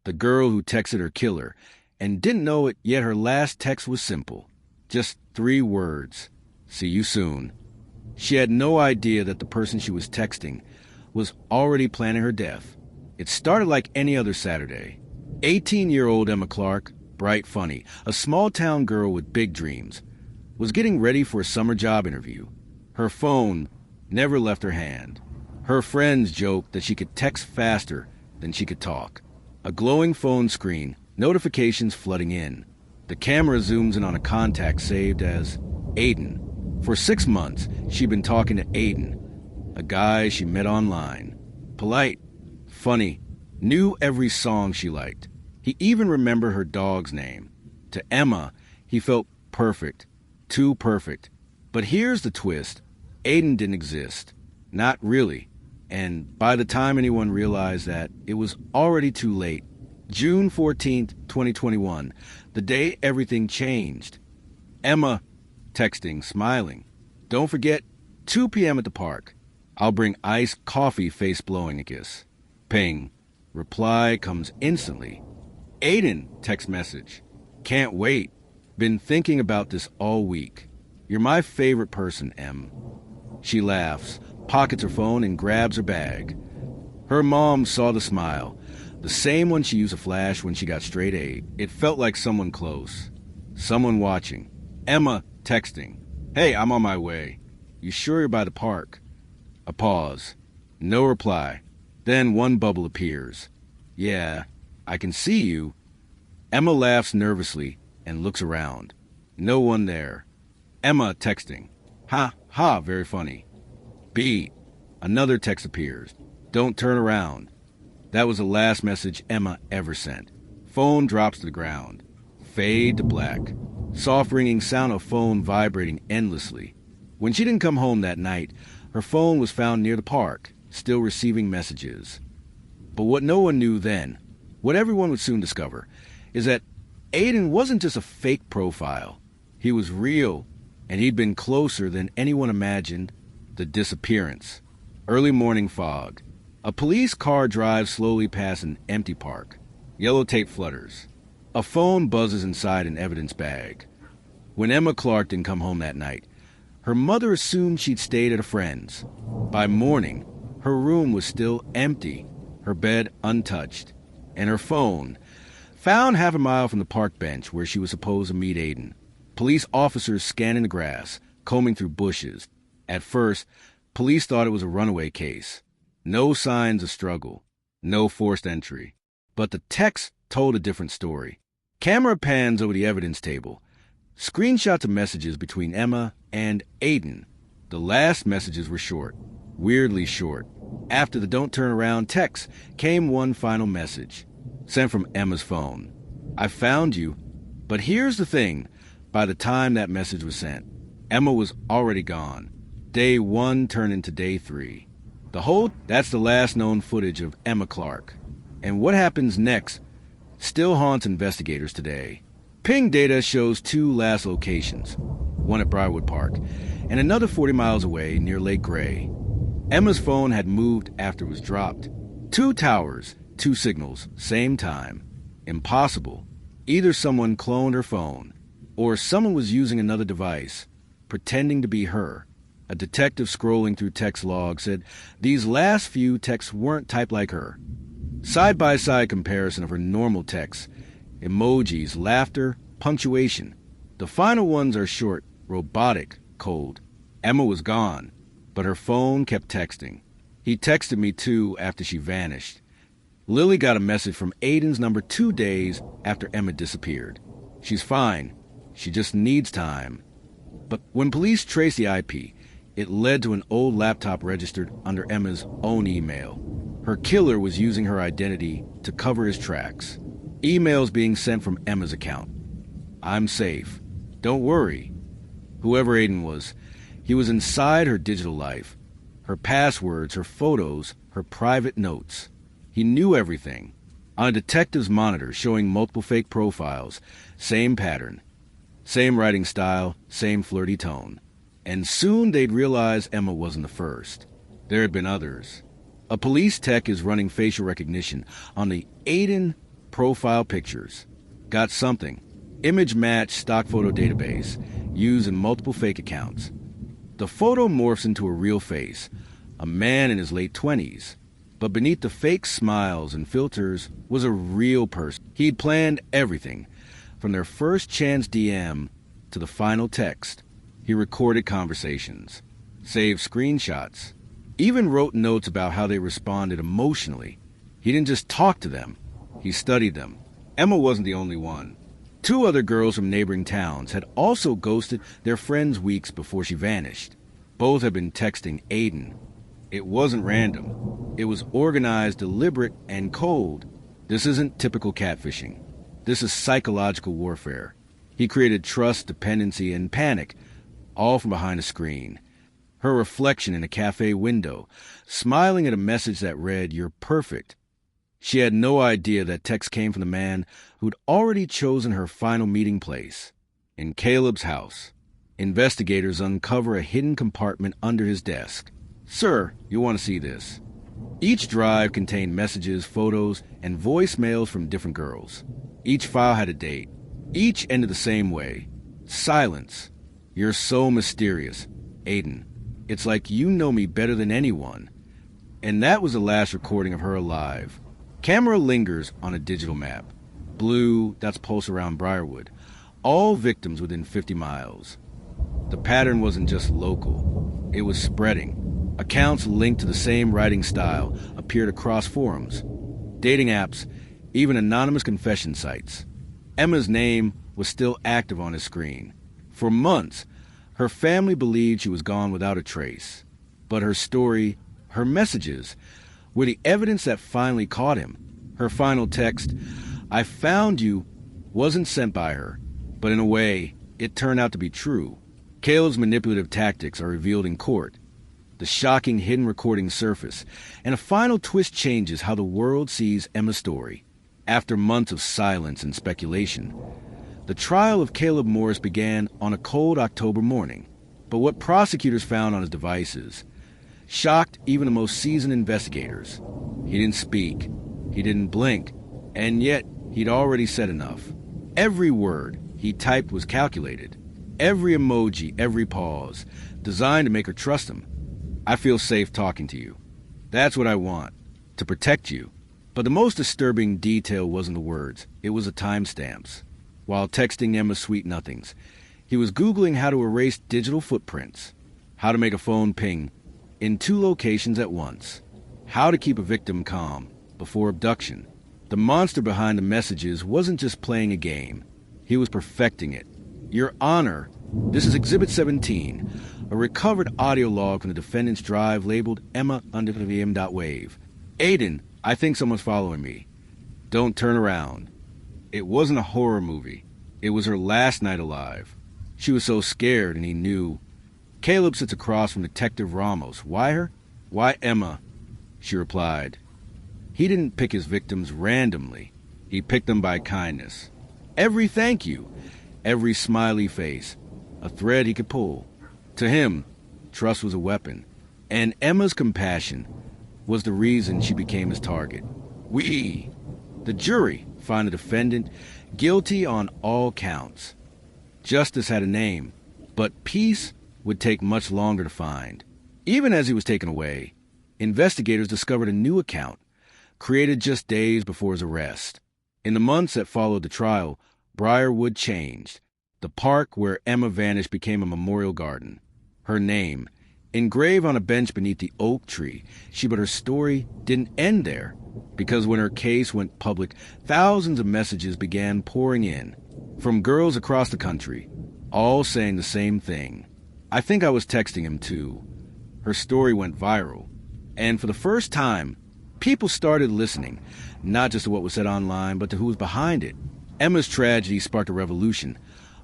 the girl who texted her killer, and didn't know it, yet her last text was simple. Just 3 words. See you soon. She had no idea that the person she was texting was already planning her death. It started like any other Saturday. 18-year-old Emma Clark, bright, funny, a small-town girl with big dreams, was getting ready for a summer job interview. Her phone never left her hand. Her friends joked that she could text faster than she could talk. A glowing phone screen, notifications flooding in. The camera zooms in on a contact saved as Aiden. For 6 months, she'd been talking to Aiden, a guy she met online. Polite, funny, knew every song she liked. He even remembered her dog's name. To Emma, he felt perfect, too perfect. But here's the twist. Aiden didn't exist. Not really. And by the time anyone realized that, it was already too late. June 14th, 2021, the day everything changed. Emma texting, smiling. Don't forget, 2 p.m. at the park. I'll bring iced coffee, face blowing a kiss. Ping. Reply comes instantly. Aiden, text message. Can't wait. Been thinking about this all week. You're my favorite person, Em. She laughs, pockets her phone, and grabs her bag. Her mom saw the smile, the same one she used to flash when she got straight A. It felt like someone close, someone watching. Emma texting. Hey, I'm on my way. You sure you're by the park? A pause. No reply. Then one bubble appears. Yeah, I can see you. Emma laughs nervously and looks around. No one there. Emma texting. Ha, ha, very funny. B. Another text appears. Don't turn around. That was the last message Emma ever sent. Phone drops to the ground. Fade to black. Soft ringing sound of phone vibrating endlessly. When she didn't come home that night, her phone was found near the park, still receiving messages. But what no one knew then, what everyone would soon discover, is that Aiden wasn't just a fake profile. He was real, and he'd been closer than anyone imagined. The disappearance. Early morning fog. A police car drives slowly past an empty park. Yellow tape flutters. A phone buzzes inside an evidence bag. When Emma Clark didn't come home that night, her mother assumed she'd stayed at a friend's. By morning, her room was still empty, her bed untouched, and her phone, found half a mile from the park bench where she was supposed to meet Aiden. Police officers scanning the grass, combing through bushes. At first, police thought it was a runaway case. No signs of struggle, no forced entry. But the text told a different story. Camera pans over the evidence table. Screenshots of messages between Emma and Aiden. The last messages were short, weirdly short. After the don't turn around text came one final message, sent from Emma's phone. I found you, but here's the thing. By the time that message was sent, Emma was already gone. Day 1 turned into day 3. That's the last known footage of Emma Clark. And what happens next still haunts investigators today. Ping data shows 2 last locations, one at Briarwood Park, and another 40 miles away near Lake Gray. Emma's phone had moved after it was dropped. 2 towers, 2 signals, same time. Impossible. Either someone cloned her phone, or someone was using another device, pretending to be her. A detective scrolling through text logs said these last few texts weren't typed like her. Side-by-side comparison of her normal texts, emojis, laughter, punctuation. The final ones are short, robotic, cold. Emma was gone, but her phone kept texting. He texted me too after she vanished. Lily got a message from Aiden's number 2 days after Emma disappeared. She's fine. She just needs time. But when police traced the IP, it led to an old laptop registered under Emma's own email. Her killer was using her identity to cover his tracks. Emails being sent from Emma's account. I'm safe. Don't worry. Whoever Aiden was, he was inside her digital life. Her passwords, her photos, her private notes. He knew everything. On a detective's monitor showing multiple fake profiles, same pattern. Same writing style, same flirty tone. And soon they'd realize Emma wasn't the first. There had been others. A police tech is running facial recognition on the Aiden profile pictures. Got something. Image match stock photo database, used in multiple fake accounts. The photo morphs into a real face, a man in his late 20s. But beneath the fake smiles and filters was a real person. He'd planned everything, from their first chance DM to the final text. He recorded conversations, saved screenshots, even wrote notes about how they responded emotionally. He didn't just talk to them, he studied them. Emma wasn't the only one. 2 other girls from neighboring towns had also ghosted their friends weeks before she vanished. Both had been texting Aiden. It wasn't random. It was organized, deliberate, and cold. This isn't typical catfishing. This is psychological warfare. He created trust, dependency, and panic, all from behind a screen. Her reflection in a cafe window, smiling at a message that read, "You're perfect." She had no idea that text came from the man who'd already chosen her final meeting place. In Caleb's house, investigators uncover a hidden compartment under his desk. "Sir, you'll want to see this." Each drive contained messages, photos, and voicemails from different girls. Each file had a date. Each ended the same way. Silence. "You're so mysterious. Aiden, it's like you know me better than anyone." And that was the last recording of her alive. Camera lingers on a digital map. Blue, that's pulse around Briarwood. All victims within 50 miles. The pattern wasn't just local. It was spreading. Accounts linked to the same writing style appeared across forums, dating apps, even anonymous confession sites. Emma's name was still active on his screen. For months, her family believed she was gone without a trace. But her story, her messages, were the evidence that finally caught him. Her final text, "I found you," wasn't sent by her, but in a way, it turned out to be true. Caleb's manipulative tactics are revealed in court. The shocking hidden recordings surface, and a final twist changes how the world sees Emma's story. After months of silence and speculation, the trial of Caleb Morris began on a cold October morning. But what prosecutors found on his devices shocked even the most seasoned investigators. He didn't speak, he didn't blink, and yet he'd already said enough. Every word he typed was calculated. Every emoji, every pause, designed to make her trust him. "I feel safe talking to you. That's what I want, to protect you." But the most disturbing detail wasn't the words, it was the timestamps. While texting Emma sweet nothings, he was Googling how to erase digital footprints, how to make a phone ping in 2 locations at once, how to keep a victim calm before abduction. The monster behind the messages wasn't just playing a game, he was perfecting it. "Your Honor, this is Exhibit 17, a recovered audio log from the defendant's drive labeled Emma_VM.wave. Aiden, I think someone's following me. Don't turn around." It wasn't a horror movie. It was her last night alive. She was so scared, and he knew. Caleb sits across from Detective Ramos. "Why her?" "Why Emma?" She replied. He didn't pick his victims randomly. He picked them by kindness. Every thank you, every smiley face, a thread he could pull. To him, trust was a weapon, and Emma's compassion was the reason she became his target. The jury, find the defendant guilty on all counts. Justice had a name, but peace would take much longer to find. Even as he was taken away, investigators discovered a new account, created just days before his arrest. In the months that followed the trial, Briarwood changed. The park where Emma vanished became a memorial garden. Her name, engraved on a bench beneath the oak tree, but her story didn't end there. Because when her case went public, thousands of messages began pouring in, from girls across the country, all saying the same thing. "I think I was texting him too." Her story went viral. And for the first time, people started listening, not just to what was said online, but to who was behind it. Emma's tragedy sparked a revolution,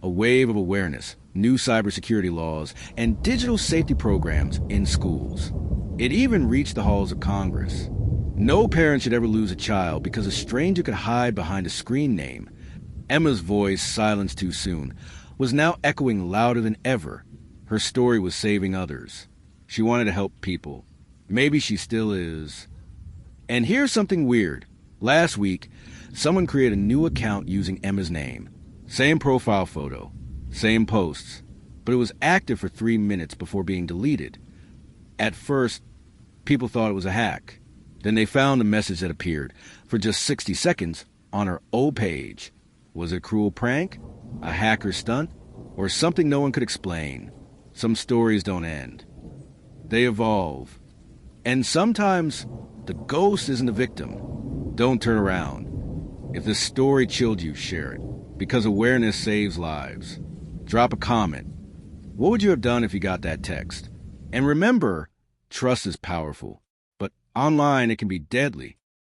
a wave of awareness, new cybersecurity laws, and digital safety programs in schools. It even reached the halls of Congress. No parent should ever lose a child because a stranger could hide behind a screen name. Emma's voice, silenced too soon, was now echoing louder than ever. Her story was saving others. She wanted to help people. Maybe she still is. And here's something weird. Last week, Someone created a new account using Emma's name. Same profile photo, same posts, but it was active for 3 minutes before being deleted. At first, people thought it was a hack. Then they found a message that appeared for just 60 seconds on her old page. Was it a cruel prank, a hacker stunt, or something no one could explain? Some stories don't end. They evolve. And sometimes the ghost isn't the victim. Don't turn around. If this story chilled you, share it, because awareness saves lives. Drop a comment. What would you have done if you got that text? And remember, trust is powerful, but online it can be deadly.